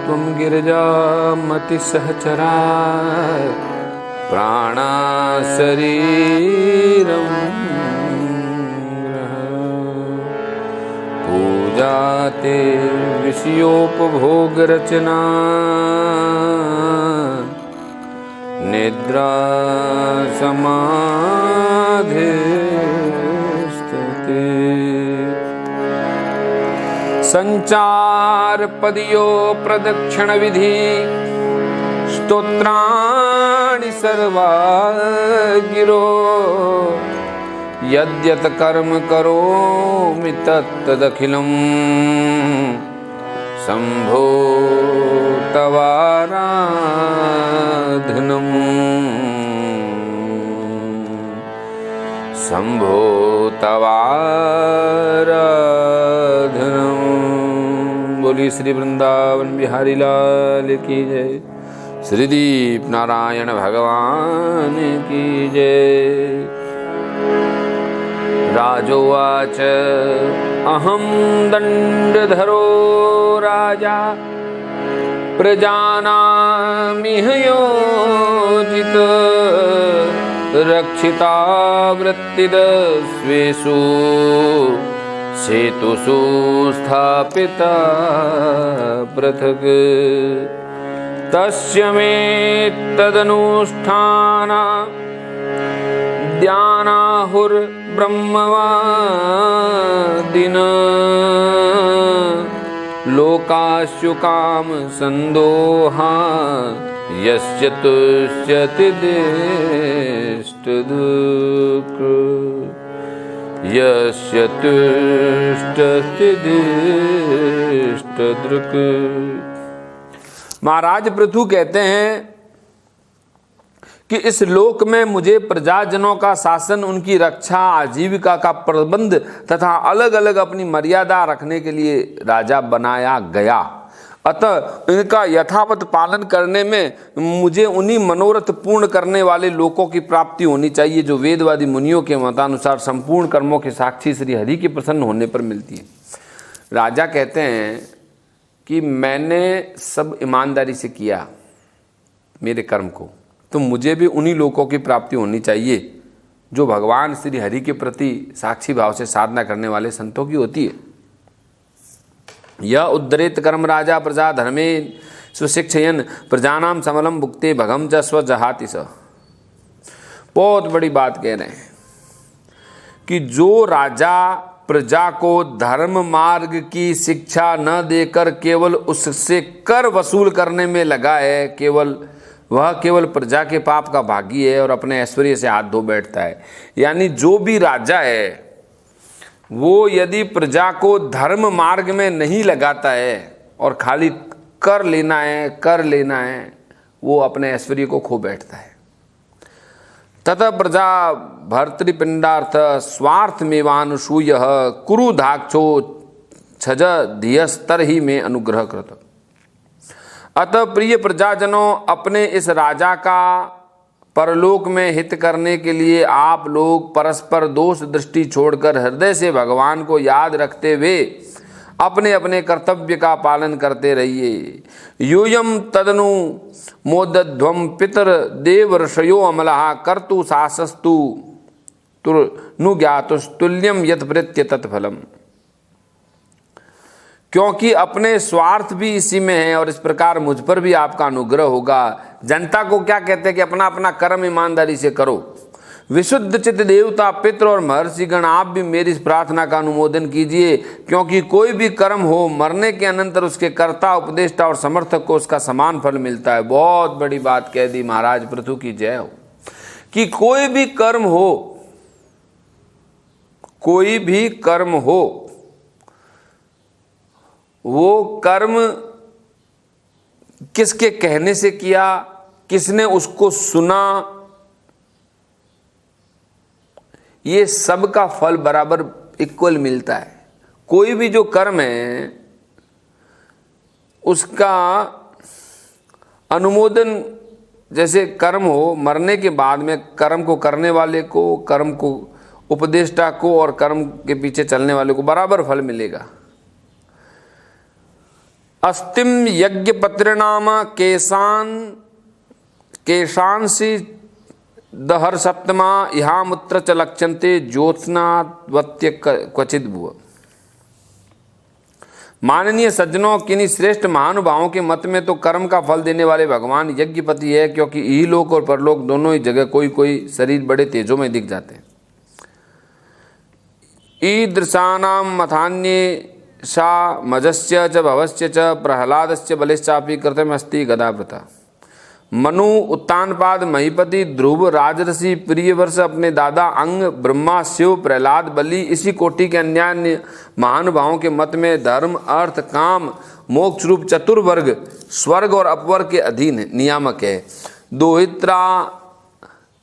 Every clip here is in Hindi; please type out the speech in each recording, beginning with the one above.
त्वं गिरिजामतिसहचरा प्राणा शरीरं पूजा ते विषयोपभोगरचना निद्रा समाधिस्थिते संचार पदियो प्रदक्षिण विधि स्तोत्राणि सर्वा गिरो यद्यत् कर्म करोमि तत्तदखिलं शम्भो तवाराधनम् शम्भो तवाराधनम्। बोली श्री वृंदावन बिहारी लाल की जय। श्री दीप नारायण भगवान की जय। राजोवाच अहं दण्डधरो राजा प्रजानामिह योजित रक्षिता वृत्तिदस्वेषु सेतुषु स्थापिता पृथक् तस्य मे तदनुष्ठाना ध्यानाहुर्ब्रह्मवादिन लोकास्यु काम संदोहा यस्य तुष्यति दिष्टदुक् यस्य तुष्यति दिष्टदृक्। महाराज पृथु कहते हैं कि इस लोक में मुझे प्रजाजनों का शासन, उनकी रक्षा, आजीविका का प्रबंध तथा अलग अलग अपनी मर्यादा रखने के लिए राजा बनाया गया। अतः इनका यथावत पालन करने में मुझे उन्हीं मनोरथ पूर्ण करने वाले लोकों की प्राप्ति होनी चाहिए जो वेदवादी मुनियों के मतानुसार संपूर्ण कर्मों के साक्षी श्री हरि के प्रसन्न होने पर मिलती है। राजा कहते हैं कि मैंने सब ईमानदारी से किया मेरे कर्म को, तो मुझे भी उन्हीं लोकों की प्राप्ति होनी चाहिए जो भगवान श्री हरि के प्रति साक्षी भाव से साधना करने वाले संतों की होती है। यह उद्धरेत कर्म राजा प्रजा धर्मे स्वशिक्षयन प्रजानाम समलम भुक्ते भगम च स्वजहाति स। बहुत बड़ी बात कह रहे हैं कि जो राजा प्रजा को धर्म मार्ग की शिक्षा न देकर केवल उससे कर वसूल करने में लगा है, वह केवल प्रजा के पाप का भागी है और अपने ऐश्वर्य से हाथ धो बैठता है। यानी जो भी राजा है वो यदि प्रजा को धर्म मार्ग में नहीं लगाता है और खाली कर लेना है, वो अपने ऐश्वर्य को खो बैठता है। ततः प्रजा भर्तृपिंडार्थ स्वार्थ मेवानुसूय कुरु धाक्षो छज धियस्तर ही में अनुग्रह कृत। अतः प्रिय प्रजाजनों, अपने इस राजा का परलोक में हित करने के लिए आप लोग परस्पर दोष दृष्टि छोड़कर हृदय से भगवान को याद रखते हुए अपने अपने कर्तव्य का पालन करते रहिए। यूयम तदनु मोदध्वम पितर देव ऋषयो अमलहा कर्तु सासस्तु तुर्नुज्ञातुस्तुल्यम यत प्रेत्य तत्फलम। क्योंकि अपने स्वार्थ भी इसी में है और इस प्रकार मुझ पर भी आपका अनुग्रह होगा। जनता को क्या कहते हैं कि अपना अपना कर्म ईमानदारी से करो। विशुद्ध चित्त देवता पितृ और महर्षिगण, आप भी मेरी इस प्रार्थना का अनुमोदन कीजिए, क्योंकि कोई भी कर्म हो मरने के अनंतर उसके कर्ता, उपदेष्टा और समर्थक को उसका समान फल मिलता है। बहुत बड़ी बात कह दी महाराज पृथु की जय हो कि कोई भी कर्म हो, वो कर्म किसके कहने से किया, किसने उसको सुना, ये सब का फल बराबर इक्वल मिलता है। कोई भी जो कर्म है उसका अनुमोदन, जैसे कर्म हो मरने के बाद में कर्म को करने वाले को, कर्म को उपदेष्टा को और कर्म के पीछे चलने वाले को बराबर फल मिलेगा। अस्तिम यज्ञपत्रिणाम केशांसी दहर सप्तमा इहामुत्र च लक्ष्यन्ते ज्योत्स्नावत्य क्वचित भुव। माननीय सज्जनों, किन्हीं श्रेष्ठ महानुभावों के मत में तो कर्म का फल देने वाले भगवान यज्ञपति है, क्योंकि इहलोक और परलोक दोनों ही जगह कोई कोई शरीर बड़े तेजों में दिख जाते हैं। ईदृशानाम मथान्ये सा मजस्य च भवस्य च प्रहलादस्य बलिश्चापि कृतमस्ति गदाव्रता। मनु, उत्तानपाद, महीपति, ध्रुव, राजर्षि, प्रियवर्ष, अपने दादा अंग, ब्रह्मा, शिव, प्रहलाद, बलि, इसी कोटि के अन्य महानुभावों के मत में धर्म, अर्थ, काम, मोक्ष रूप चतुर्वर्ग स्वर्ग और अपवर्ग के अधीन नियामक है। दोहित्रा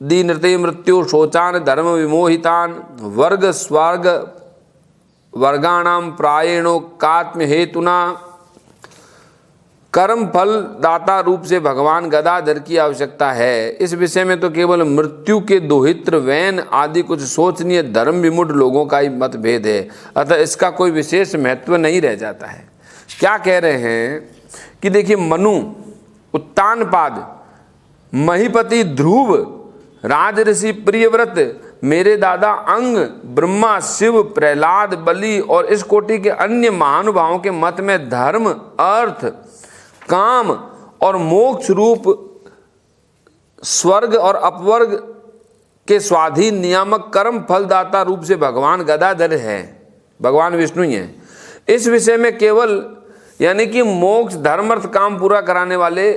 दीनृते मृत्यु शोचान धर्म विमोहितान वर्ग स्वर्ग वर्गाणाम प्रायणो कात्म हेतुना। कर्म फल दाता रूप से भगवान गदाधर की आवश्यकता है। इस विषय में तो केवल मृत्यु के दोहित्र, वैन आदि कुछ सोचनीय धर्म विमुढ़ लोगों का ही मतभेद है, अतः इसका कोई विशेष महत्व नहीं रह जाता है। क्या कह रहे हैं कि देखिए, मनु, उत्तानपाद, महीपति, ध्रुव, राजऋषि, प्रियव्रत, मेरे दादा अंग, ब्रह्मा, शिव, प्रहलाद, बलि और इस कोटि के अन्य महानुभावों के मत में धर्म, अर्थ, काम और मोक्ष रूप स्वर्ग और अपवर्ग के स्वाधीन नियामक कर्म फलदाता रूप से भगवान गदाधर है, भगवान विष्णु ही है। इस विषय में केवल यानी कि मोक्ष, धर्म, अर्थ, काम पूरा कराने वाले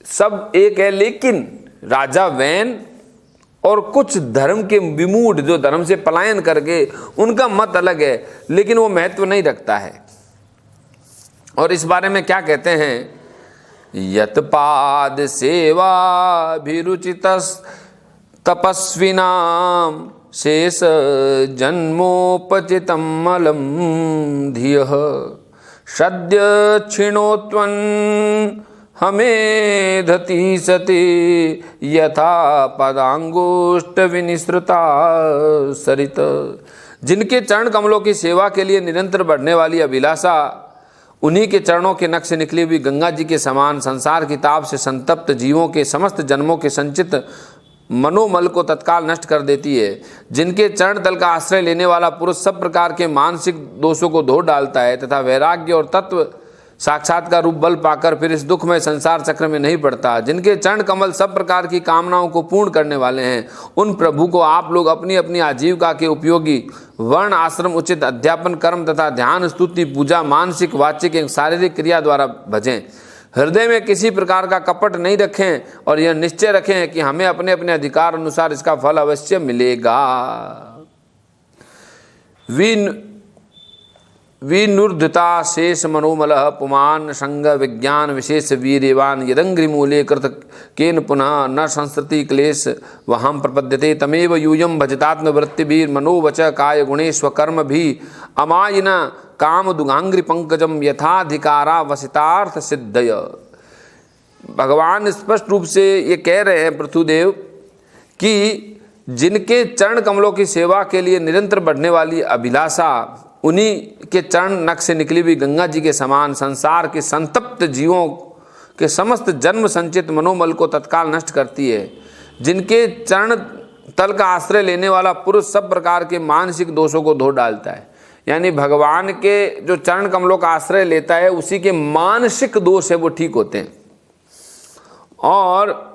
सब एक है, लेकिन राजा वैन और कुछ धर्म के विमूढ़ जो धर्म से पलायन करके उनका मत अलग है, लेकिन वो महत्व नहीं रखता है। और इस बारे में क्या कहते हैं, यत्पाद सेवाभिरुचित तपस्विनाम शेष जन्मोपचितम अलम धियः सद्य क्षिणोत्वन् हमेधति सति यथा पदांगुष्ठ विनिसृता सरित। जिनके चरण कमलों की सेवा के लिए निरंतर बढ़ने वाली अभिलाषा उन्हीं के चरणों के नक्श से निकली हुई गंगा जी के समान संसार की ताप से संतप्त जीवों के समस्त जन्मों के संचित मनोमल को तत्काल नष्ट कर देती है। जिनके चरण तल का आश्रय लेने वाला पुरुष सब प्रकार के मानसिक दोषों को धो डालता है तथा वैराग्य और तत्व साक्षात का रूप बल पाकर फिर इस दुखमय संसार चक्र में नहीं पड़ता। जिनके चरण कमल सब प्रकार की कामनाओं को पूर्ण करने वाले हैं, उन प्रभु को आप लोग अपनी अपनी आजीविका के उपयोगी वर्ण, आश्रम, उचित अध्यापन, कर्म तथा ध्यान, स्तुति, पूजा, मानसिक, वाचिक एवं शारीरिक क्रिया द्वारा भजें। हृदय में किसी प्रकार का कपट नहीं रखें और यह निश्चय रखें कि हमें अपने अपने अधिकार अनुसार इसका फल अवश्य मिलेगा। विनुर्धता शेष मनोमल पुमान संग विज्ञान विशेष वीर्यवान यदंग्रिमूले कृत केन पुनः न संस्कृति क्लेश वहां प्रपद्यते तमेव यूयम भजतात्म वृत्तिवीर मनोवच काय गुणे स्वकर्म भी अमायिन काम दुगांग्रि पंकजम यथाधिकारा वसितार्थ सिद्धय। भगवान स्पष्ट रूप से ये कह रहे हैं पृथुदेव कि जिनके चरण कमलों की सेवा के लिए निरंतर बढ़ने वाली अभिलाषा उन्हीं के चरण नख से निकली हुई गंगा जी के समान संसार के संतप्त जीवों के समस्त जन्म संचित मनोमल को तत्काल नष्ट करती है। जिनके चरण तल का आश्रय लेने वाला पुरुष सब प्रकार के मानसिक दोषों को धो डालता है। यानी भगवान के जो चरण कमलों का आश्रय लेता है उसी के मानसिक दोष है वो ठीक होते हैं। और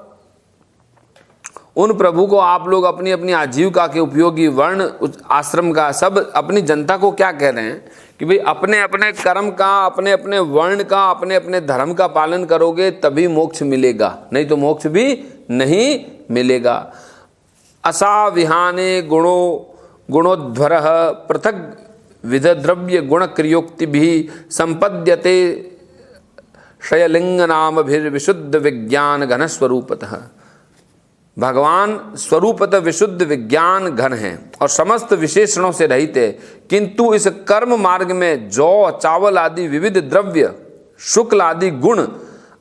उन प्रभु को आप लोग अपनी अपनी आजीविका के उपयोगी वर्ण, आश्रम का सब अपनी जनता को क्या कह रहे हैं कि भाई अपने अपने कर्म का, अपने अपने वर्ण का, अपने अपने धर्म का पालन करोगे तभी मोक्ष मिलेगा, नहीं तो मोक्ष भी नहीं मिलेगा। असाविहाने गुणोध्वर पृथक विध द्रव्य गुण क्रियोक्ति भी संपद्यते शयलिंग नाम भीर विशुद्ध विज्ञान घन स्वरूपतः। भगवान स्वरूपतः विशुद्ध विज्ञान घन है और समस्त विशेषणों से रहित है, किंतु इस कर्म मार्ग में जौ, चावल आदि विविध द्रव्य, शुक्ल आदि गुण,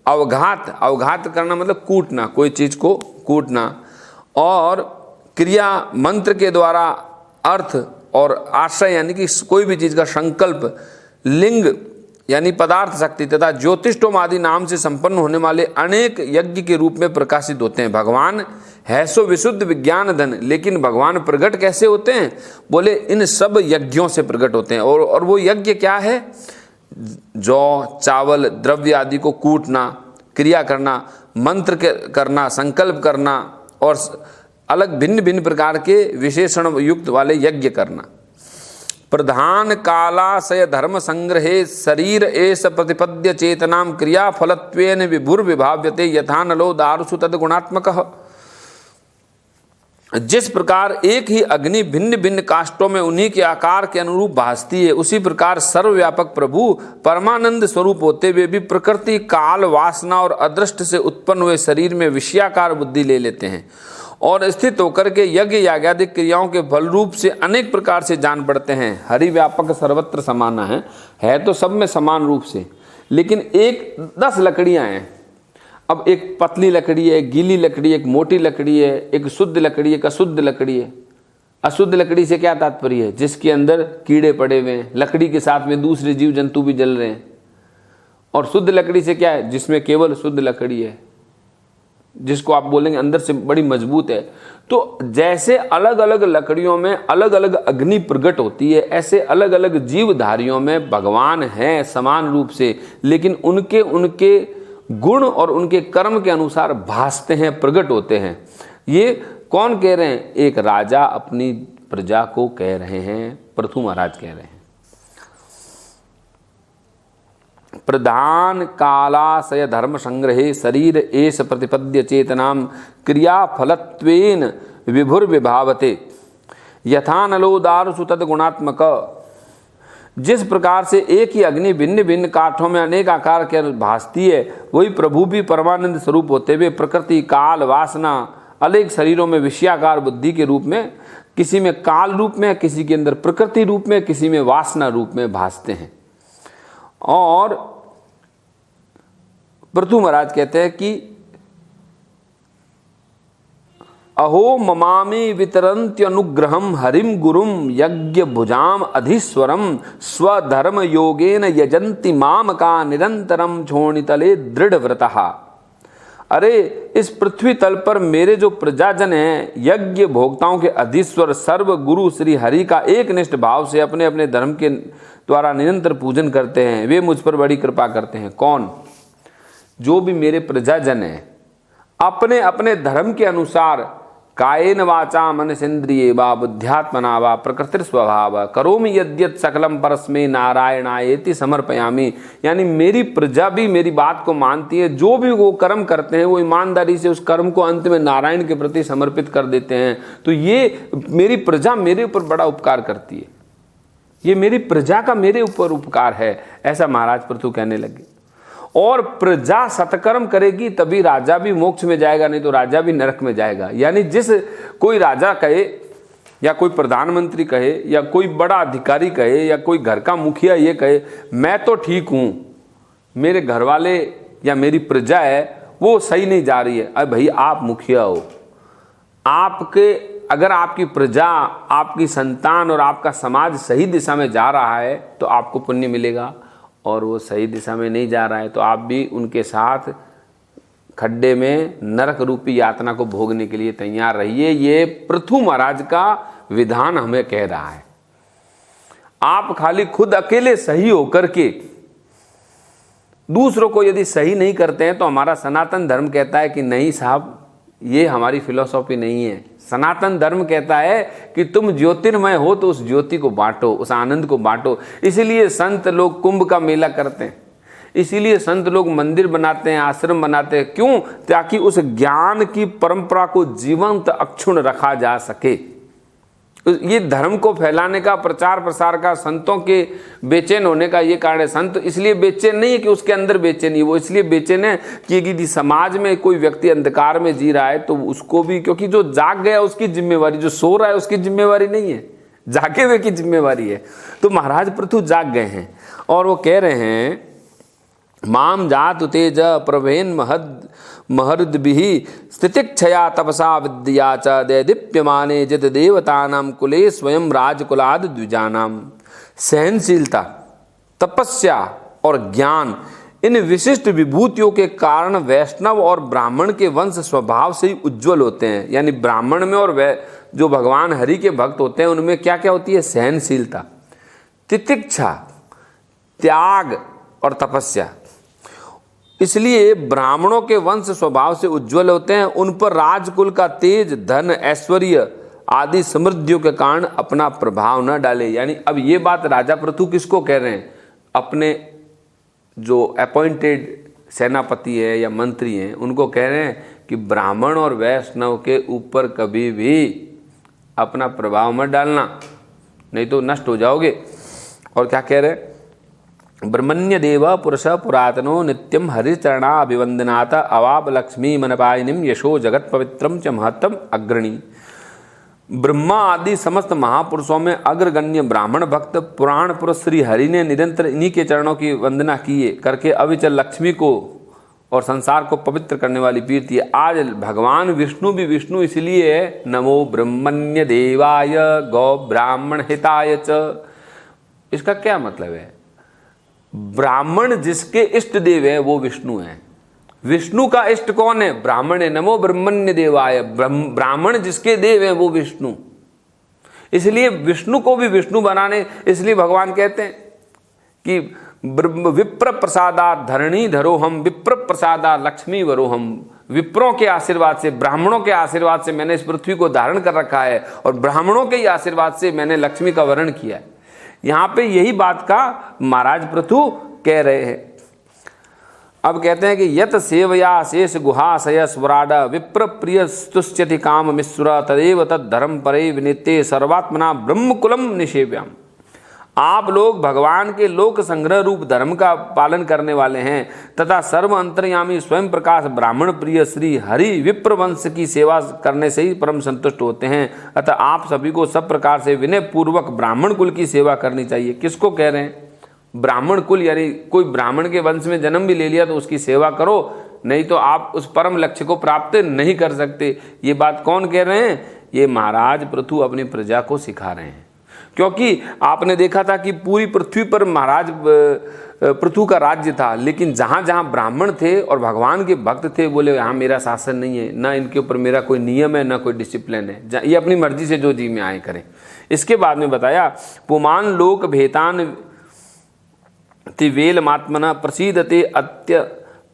अवघात करना मतलब कूटना, कोई चीज को कूटना, और क्रिया मंत्र के द्वारा अर्थ और आश्रय यानी कि कोई भी चीज का संकल्प, लिंग यानी पदार्थ शक्ति तथा ज्योतिष्टोम आदि नाम से संपन्न होने वाले अनेक यज्ञ के रूप में प्रकाशित होते हैं। भगवान है सो विशुद्ध विज्ञान धन, लेकिन भगवान प्रकट कैसे होते हैं? बोले इन सब यज्ञों से प्रकट होते हैं। और वो यज्ञ क्या है? जौ, चावल, द्रव्य आदि को कूटना, क्रिया करना, मंत्र करना, संकल्प करना और अलग भिन्न भिन्न प्रकार के विशेषण युक्त वाले यज्ञ करना। प्रधान कालाशय धर्म संग्रहे शरीर एष प्रतिपद्य चेतनाम क्रिया फलत्वेन विभुर्विभाव्यते यथा नलो दारुषु तद गुणात्मकः। जिस प्रकार एक ही अग्नि भिन्न भिन्न काष्ठों में उन्हीं के आकार के अनुरूप भासती है, उसी प्रकार सर्वव्यापक प्रभु परमानंद स्वरूप होते हुए भी प्रकृति, काल, वासना और अदृष्ट से उत्पन्न हुए शरीर में विषयाकार बुद्धि ले लेते हैं और स्थित होकर के यज्ञ यागादिक क्रियाओं के फल रूप से अनेक प्रकार से जान पड़ते हैं। हरि व्यापक सर्वत्र समान है तो सब में समान रूप से, लेकिन 10 लकड़ियां हैं। अब एक पतली लकड़ी है, एक गीली लकड़ी है, एक मोटी लकड़ी है, एक शुद्ध लकड़ी है, एक अशुद्ध लकड़ी है। अशुद्ध लकड़ी से क्या तात्पर्य है? जिसके अंदर कीड़े पड़े हुए हैं, लकड़ी के साथ में दूसरे जीव जंतु भी जल रहे हैं। और शुद्ध लकड़ी से क्या है? जिसमें केवल शुद्ध लकड़ी है, जिसको आप बोलेंगे अंदर से बड़ी मजबूत है। तो जैसे अलग अलग लकड़ियों में अलग अलग अग्नि प्रकट होती है, ऐसे अलग अलग जीवधारियों में भगवान हैं समान रूप से, लेकिन उनके गुण और उनके कर्म के अनुसार भासते हैं, प्रकट होते हैं। ये कौन कह रहे हैं? एक राजा अपनी प्रजा को कह रहे हैं, पृथु महाराज कह रहे हैं। प्रधान कालाशय धर्म संग्रहे शरीर एष प्रतिपद्य चेतनाम क्रिया फलत्वेन विभुर्विभावते यथा नलो दारुषु तद गुणात्मक। जिस प्रकार से एक ही अग्नि भिन्न भिन्न काठों में अनेक आकार के भासती है, वही प्रभु भी परमानंद स्वरूप होते हुए प्रकृति, काल, वासना अनेक शरीरों में विषयाकार बुद्धि के रूप में, किसी में काल रूप में, किसी के अंदर प्रकृति रूप में, किसी में वासना रूप में भासते हैं। और पृथु महाराज कहते हैं कि अहो ममामि वितरन्त्यनुग्रहम हरिम गुरुम यज्ञ भुजाम अधीश्वरम स्वधर्म योगेन यजन्ति माम का निरंतरम छोणितले दृढ़ व्रतः। अरे इस पृथ्वी तल पर मेरे जो प्रजाजन हैं, यज्ञ भोक्ताओं के अधीश्वर सर्व गुरु श्री हरि का एक निष्ठ भाव से अपने अपने धर्म के द्वारा निरंतर पूजन करते हैं। वे मुझ पर बड़ी कृपा करते हैं। कौन? जो भी मेरे प्रजाजन हैं, अपने अपने धर्म के अनुसार कायेन वाचा मनसेन्द्रिये वा बुद्ध्यात्मना वा प्रकृति स्वभाव करोमि यद्यत सकलम परस्मै नारायणायेति समर्पयामि। यानी मेरी प्रजा भी मेरी बात को मानती है। जो भी वो कर्म करते हैं, वो ईमानदारी से उस कर्म को अंत में नारायण के प्रति समर्पित कर देते हैं। तो ये मेरी प्रजा मेरे ऊपर बड़ा उपकार करती है, ये मेरी प्रजा का मेरे ऊपर उपकार है, ऐसा महाराज पृथु कहने लगे। और प्रजा सत्कर्म करेगी तभी राजा भी मोक्ष में जाएगा, नहीं तो राजा भी नरक में जाएगा। यानी जिस कोई राजा कहे या कोई प्रधानमंत्री कहे या कोई बड़ा अधिकारी कहे या कोई घर का मुखिया ये कहे मैं तो ठीक हूं, मेरे घर वाले या मेरी प्रजा है वो सही नहीं जा रही है, अरे भाई आप मुखिया हो, आपके अगर आपकी प्रजा, आपकी संतान और आपका समाज सही दिशा में जा रहा है तो आपको पुण्य मिलेगा, और वो सही दिशा में नहीं जा रहा है तो आप भी उनके साथ खड्डे में नरक रूपी यातना को भोगने के लिए तैयार रहिए। ये पृथु महाराज का विधान हमें कह रहा है। आप खाली खुद अकेले सही होकर के दूसरों को यदि सही नहीं करते हैं तो हमारा सनातन धर्म कहता है कि नहीं साहब, ये हमारी फिलॉसफी नहीं है। सनातन धर्म कहता है कि तुम ज्योतिर्मय हो तो उस ज्योति को बांटो, उस आनंद को बांटो। इसीलिए संत लोग कुंभ का मेला करते हैं, इसीलिए संत लोग मंदिर बनाते हैं, आश्रम बनाते हैं। क्यों? ताकि उस ज्ञान की परंपरा को जीवंत अक्षुण्ण रखा जा सके। ये धर्म को फैलाने का, प्रचार प्रसार का, संतों के बेचैन होने का ये कारण है। संत इसलिए बेचैन नहीं है कि उसके अंदर बेचैनी, वो इसलिए बेचैन है कि यदि समाज में कोई व्यक्ति अंधकार में जी रहा है तो उसको भी, क्योंकि जो जाग गया उसकी जिम्मेवारी, जो सो रहा है उसकी जिम्मेवारी नहीं है, जागे हुए की जिम्मेवारी है। तो महाराज पृथु जाग गए हैं और वो कह रहे हैं माम जातु तेज प्रभेन महरुद्भिः स्थितिक्षया तपसा विद्या च दैदीप्यमाने जित देवतानां कुले स्वयं राजकुलाद द्विजानाम। सहनशीलता, तपस्या और ज्ञान, इन विशिष्ट विभूतियों के कारण वैष्णव और ब्राह्मण के वंश स्वभाव से ही उज्जवल होते हैं। यानी ब्राह्मण में और जो भगवान हरि के भक्त होते हैं उनमें क्या क्या होती है? सहनशीलता, तितिक्षा, त्याग और तपस्या। इसलिए ब्राह्मणों के वंश स्वभाव से उज्जवल होते हैं। उन पर राजकुल का तेज, धन, ऐश्वर्य आदि समृद्धियों के कारण अपना प्रभाव न डाले। यानी अब ये बात राजा पृथु किसको कह रहे हैं? अपने जो अपॉइंटेड सेनापति है या मंत्री हैं उनको कह रहे हैं कि ब्राह्मण और वैष्णव के ऊपर कभी भी अपना प्रभाव मत डालना, नहीं तो नष्ट हो जाओगे। और क्या कह रहे हैं? ब्रह्मण्य देव पुरुष पुरातनो नित्यम हरिचरणा अभिवंदनाथ अवाप लक्ष्मी मनपायिनीम यशो जगत पवित्रम च महत्तम अग्रणी। ब्रह्मा आदि समस्त महापुरुषों में अग्रगण्य ब्राह्मण भक्त पुराण पुरुष श्री हरि ने निरंतर इन्हीं के चरणों की वंदना किए करके अविचल लक्ष्मी को और संसार को पवित्र करने वाली कीर्ति है। आज भगवान विष्णु भी विष्णु इसलिए है, नमो ब्रह्मण्य देवाय गौ ब्राह्मण हिताय च। इसका क्या मतलब है? ब्राह्मण जिसके इष्ट देव है वो विष्णु है। विष्णु का इष्ट कौन है? ब्राह्मण है। नमो ब्रह्मण्य देवाय, ब्राह्मण जिसके देव है वो विष्णु। इसलिए विष्णु को भी विष्णु बनाने, इसलिए भगवान कहते हैं कि विप्र प्रसादा धरणी धरोहम विप्र प्रसादा लक्ष्मी वरोहम। विप्रों के आशीर्वाद से, ब्राह्मणों के आशीर्वाद से मैंने इस पृथ्वी को धारण कर रखा है और ब्राह्मणों के ही आशीर्वाद से मैंने लक्ष्मी का वरण किया है। यहां पे यही बात का महाराज पृथु कह रहे हैं। अब कहते हैं कि यत सेवया शेष गुहाशय स्वराड विप्र प्रिय स्तुष्यति काम मिश्र तदेव तद धर्म परे विनित्य सर्वात्मना ब्रह्मकुलम निषेव्याम। आप लोग भगवान के लोक संग्रह रूप धर्म का पालन करने वाले हैं तथा सर्व अंतर्यामी स्वयं प्रकाश ब्राह्मण प्रिय श्री हरि विप्र वंश की सेवा करने से ही परम संतुष्ट होते हैं। अतः आप सभी को सब प्रकार से विनय पूर्वक ब्राह्मण कुल की सेवा करनी चाहिए। किसको कह रहे हैं? ब्राह्मण कुल, यानी कोई ब्राह्मण के वंश में जन्म भी ले लिया तो उसकी सेवा करो, नहीं तो आप उस परम लक्ष्य को प्राप्त नहीं कर सकते। ये बात कौन कह रहे हैं? ये महाराज पृथु अपनी प्रजा को सिखा रहे हैं। क्योंकि आपने देखा था कि पूरी पृथ्वी पर महाराज पृथु का राज्य था, लेकिन जहाँ जहाँ ब्राह्मण थे और भगवान के भक्त थे बोले यहाँ मेरा शासन नहीं है, ना इनके ऊपर मेरा कोई नियम है, ना कोई डिसिप्लिन है, ये अपनी मर्जी से जो जी में आए करें। इसके बाद में बताया पुमान लोक भेतान तिवेल मात्मना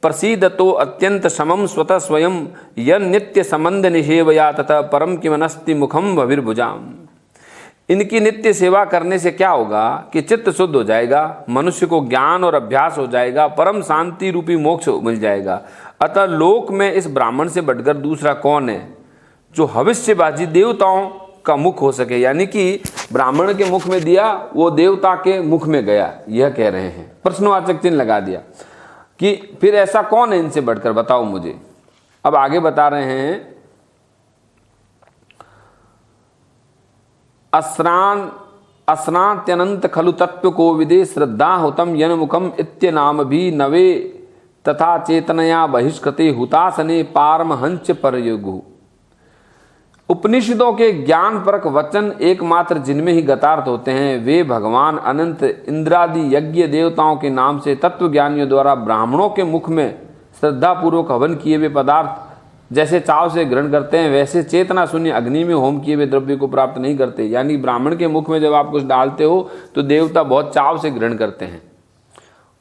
प्रसीदतो अत्यंत समम स्वतः स्वयं यन नित्य संबंध निषेवया तथा परम किमनस्ति मुखम भविर्भुजाम। इनकी नित्य सेवा करने से क्या होगा कि चित्त शुद्ध हो जाएगा, मनुष्य को ज्ञान और अभ्यास हो जाएगा, परम शांति रूपी मोक्ष मिल जाएगा। अतः लोक में इस ब्राह्मण से बढ़कर दूसरा कौन है जो भविष्यवादी देवताओं का मुख हो सके। यानी कि ब्राह्मण के मुख में दिया वो देवता के मुख में गया, यह कह रहे हैं। प्रश्नवाचक चिन्ह लगा दिया कि फिर ऐसा कौन है इनसे बढ़कर, बताओ मुझे। अब आगे बता रहे हैं अस्नात्यनंत खलु तत्व को विदे श्रद्धा हुतम यन मुखम इत्य नाम भी नवे तथा चेतनया बहिष्कृते हुतासने पारमहंस परयुगु। उपनिषदों के ज्ञान परक वचन एकमात्र जिनमें ही गतार्थ होते हैं वे भगवान अनंत इंद्रादि यज्ञ देवताओं के नाम से तत्व ज्ञानियों द्वारा ब्राह्मणों के मुख में श्रद्धापूर्वक हवन किए हुए पदार्थ जैसे चाव से ग्रहण करते हैं, वैसे चेतना शून्य अग्नि में होम किए हुए द्रव्य को प्राप्त नहीं करते। यानी ब्राह्मण के मुख में जब आप कुछ डालते हो तो देवता बहुत चाव से ग्रहण करते हैं,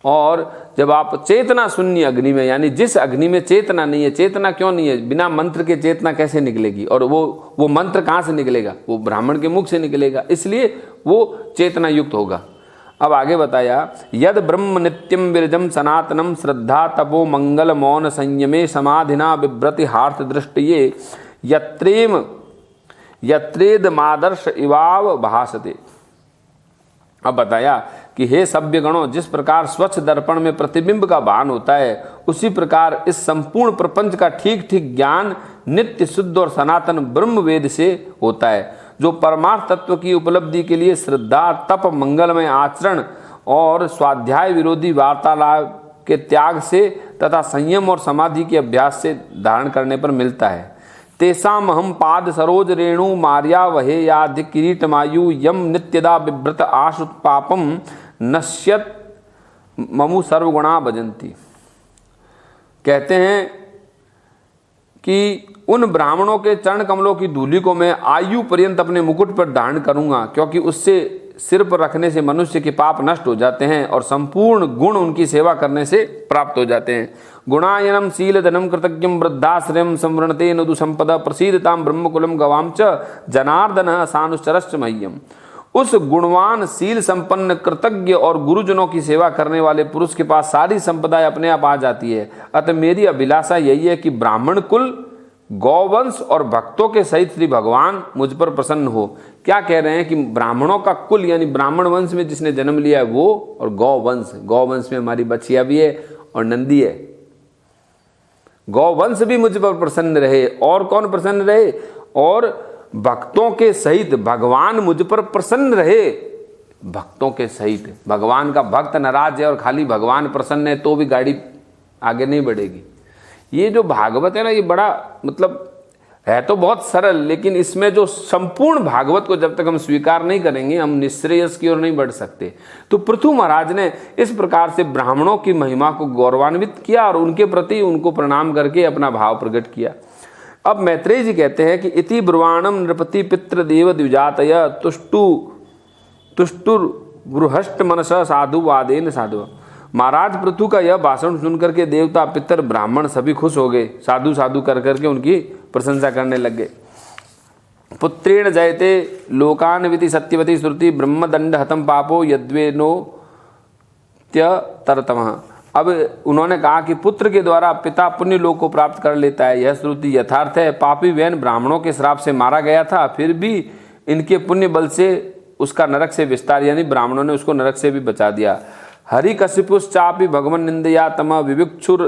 और जब आप चेतना शून्य अग्नि में, यानी जिस अग्नि में चेतना नहीं है, चेतना क्यों नहीं है, बिना मंत्र के चेतना कैसे निकलेगी, और वो मंत्र कहाँ से निकलेगा, वो ब्राह्मण के मुख से निकलेगा, इसलिए वो चेतना युक्त होगा। अब आगे बताया यद ब्रह्म नित्यम विरजम सनातनम श्रद्धा तपो मंगल मौन संयमे समाधिना बिभ्रति हार्थ दृष्टिये यत्रेद मादर्श इवाव भासते। अब बताया कि हे सभ्य गणों, जिस प्रकार स्वच्छ दर्पण में प्रतिबिंब का भान होता है उसी प्रकार इस संपूर्ण प्रपंच का ठीक ठीक ज्ञान नित्य शुद्ध और सनातन ब्रह्म वेद से होता है, जो परमार्थ तत्व की उपलब्धि के लिए श्रद्धा तप मंगलमय आचरण और स्वाध्याय विरोधी वार्तालाप के त्याग से तथा संयम और समाधि के अभ्यास से धारण करने पर मिलता है। तेसाम हम पाद सरोज रेणु मार्या वहे यादि किरीटमायु यम नित्यदा बिभ्रत आशु पापम नश्यत ममु सर्वगुणा भजंती। कहते हैं कि उन ब्राह्मणों के चरण कमलों की धूलि को मैं आयु पर्यंत अपने मुकुट पर धारण करूंगा, क्योंकि उससे सिर पर रखने से मनुष्य के पाप नष्ट हो जाते हैं और संपूर्ण गुण उनकी सेवा करने से प्राप्त हो जाते हैं। गुणायनम शील धनम कृतज्ञम वृद्धाश्रयम संवृणते नदु संपदा प्रसीदताम ब्रह्मकुलम गवाम च जनार्दन सानुचरश्च मह्यम। उस गुणवान शील संपन्न कृतज्ञ और गुरुजनों की सेवा करने वाले पुरुष के पास सारी संपदाएं अपने आप आ जाती है। अतः मेरी अभिलाषा यही है कि ब्राह्मण कुल, गौवंश और भक्तों के सहित श्री भगवान मुझ पर प्रसन्न हो। क्या कह रहे हैं कि ब्राह्मणों का कुल यानी ब्राह्मण वंश में जिसने जन्म लिया है वो, और गौवंश, गौवंश में हमारी बछिया भी है और नंदी है। गौवंश भी मुझ पर प्रसन्न रहे। और कौन प्रसन्न रहे? और भक्तों के सहित भगवान मुझ पर प्रसन्न रहे। भक्तों के सहित, भगवान का भक्त नाराज है और खाली भगवान प्रसन्न है तो भी गाड़ी आगे नहीं बढ़ेगी। ये जो भागवत है ना, ये बड़ा मतलब है तो बहुत सरल, लेकिन इसमें जो संपूर्ण भागवत को जब तक हम स्वीकार नहीं करेंगे हम निश्रेयस की ओर नहीं बढ़ सकते। तो पृथु महाराज ने इस प्रकार से ब्राह्मणों की महिमा को गौरवान्वित किया और उनके प्रति उनको प्रणाम करके अपना भाव प्रकट किया। अब मैत्रेय जी कहते हैं कि इति ब्रुवाणम नृपति पितृ देव द्विजातय तुष्टुर्बृहष्ट मनस साधु वादेन साधु। महाराज पृथु का यह भाषण सुनकर के देवता पितर ब्राह्मण सभी खुश हो गए, साधु साधु कर करके उनकी प्रशंसा करने लग गए। पुत्रेण जयते लोकान्विति सत्यवती श्रुति ब्रह्मदंड हतम पापो यद्वेनो त्यतरतमः। अब उन्होंने कहा कि पुत्र के द्वारा पिता पुण्य लोक को प्राप्त कर लेता है, यह श्रुति यथार्थ है। पापी वैन ब्राह्मणों के श्राप से मारा गया था, फिर भी इनके पुण्य बल से उसका नरक से विस्तार, यानी ब्राह्मणों ने उसको नरक से भी बचा दिया। हरि कश्यपुश्चापि भगवन निंदया तम विविक्षुर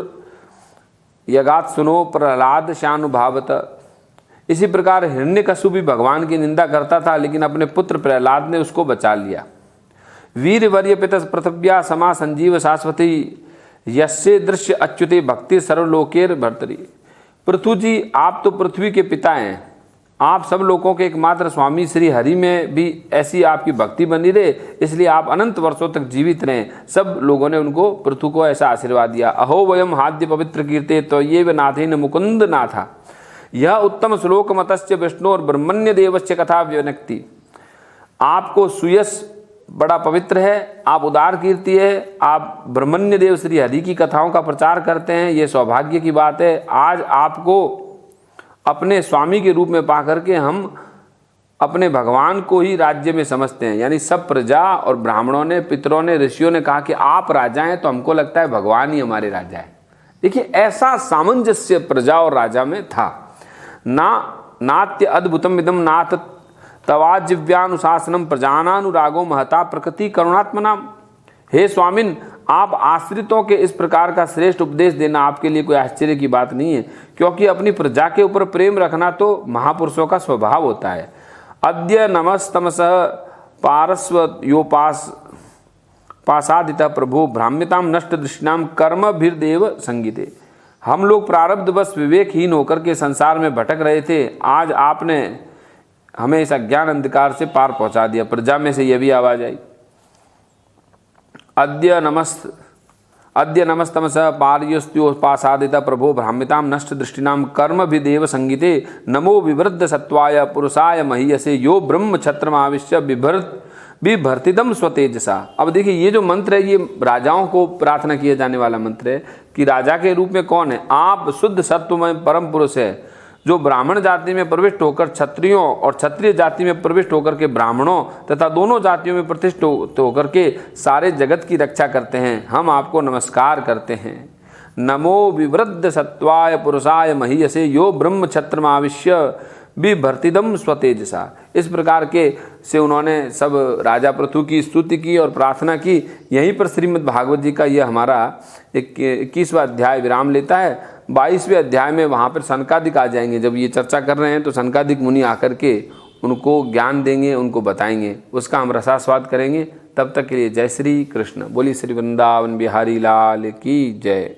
यगात सुनो प्रहलाद शानुभावत। इसी प्रकार हिरण्यकश्यप भी भगवान की निंदा करता था, लेकिन अपने पुत्र प्रहलाद ने उसको बचा लिया। वीरवर्य पिता पृथव्या समा संजीव शाश्वती यस्य दृश्य अच्युते भक्ति सर्वलोकेर भर्तरी। पृथु जी, आप तो पृथ्वी के पिता हैं, आप सब लोगों के एकमात्र स्वामी श्री हरि में भी ऐसी आपकी भक्ति बनी रहे, इसलिए आप अनंत वर्षों तक जीवित रहें। सब लोगों ने उनको, पृथु को ऐसा आशीर्वाद दिया। अहो वयम हाद्य पवित्र कीर्ते तो ये व नाथेन मुकुंद नाथा। यह उत्तम श्लोक मतस्य विष्णु और ब्रह्मण्य देवस्य कथा व्यनक्ति। आपको सुयश बड़ा पवित्र है, आप उदार कीर्ति है, आप ब्रह्मण्य देव श्री हरि की कथाओं का प्रचार करते हैं, ये सौभाग्य की बात है। आज आपको अपने स्वामी के रूप में पा करके हम अपने भगवान को ही राज्य में समझते हैं। यानी सब प्रजा और ब्राह्मणों ने, पितरों ने, ऋषियों ने कहा कि आप राजा हैं, तो हमको लगता है भगवान ही हमारे राजा है। देखिए ऐसा सामंजस्य प्रजा और राजा में था। नात्य अद्भुतम इदम नाथ तवाजिव्यानुशासनम प्रजानानुरागो महता प्रकृति करुणात्मनाम। हे स्वामिन, आप आश्रितों के इस प्रकार का श्रेष्ठ उपदेश देना आपके लिए कोई आश्चर्य की बात नहीं है, क्योंकि अपनी प्रजा के ऊपर प्रेम रखना तो महापुरुषों का स्वभाव होता है। अद्य नमस्तमस पारस्वयोपास पासादिता प्रभु भ्राम्यताम नष्ट दृष्टिनाम कर्मभिर्देव संगीते। हम लोग प्रारब्धवश विवेकहीन होकर के संसार में भटक रहे थे, आज आपने हमें इस अज्ञान अंधकार से पार पहुंचा दिया। प्रजा में से यह भी आवाज आई, अद्य नमस्तमस पार्योस्त्योपासादिता प्रभो भ्राम्यताम नष्ट दृष्टिनाम कर्म भी देव संगीते नमो विवृद्ध सत्वाय पुरुषाय महीयसे यो ब्रह्म छत्रमाविश्य बिभर्तिदम स्वतेजसा। अब देखिए ये जो मंत्र है ये राजाओं को प्रार्थना किया जाने वाला मंत्र है कि राजा के रूप में कौन है? आप शुद्ध सत्वमय परम पुरुष है, जो ब्राह्मण जाति में प्रविष्ट होकर क्षत्रियों और क्षत्रिय जाति में प्रविष्ट होकर के ब्राह्मणों तथा दोनों जातियों में प्रतिष्ठित होकर के सारे जगत की रक्षा करते हैं। हम आपको नमस्कार करते हैं। नमो विवृद्ध सत्वाय पुरुषाय महीयसे यो ब्रह्म छत्रमाविश्य बिभर्तिदम स्वतेजसा। इस प्रकार के से उन्होंने सब राजा पृथु की स्तुति की और प्रार्थना की। यहीं पर श्रीमद् भागवत जी का यह हमारा 21वां अध्याय विराम लेता है। 22वें अध्याय में वहाँ पर सनकादिक आ जाएंगे। जब ये चर्चा कर रहे हैं तो सनकादिक मुनि आकर के उनको ज्ञान देंगे, उनको बताएंगे, उसका हम रसास्वाद करेंगे। तब तक के लिए जय श्री कृष्ण। बोली श्री वृंदावन बिहारी लाल की जय।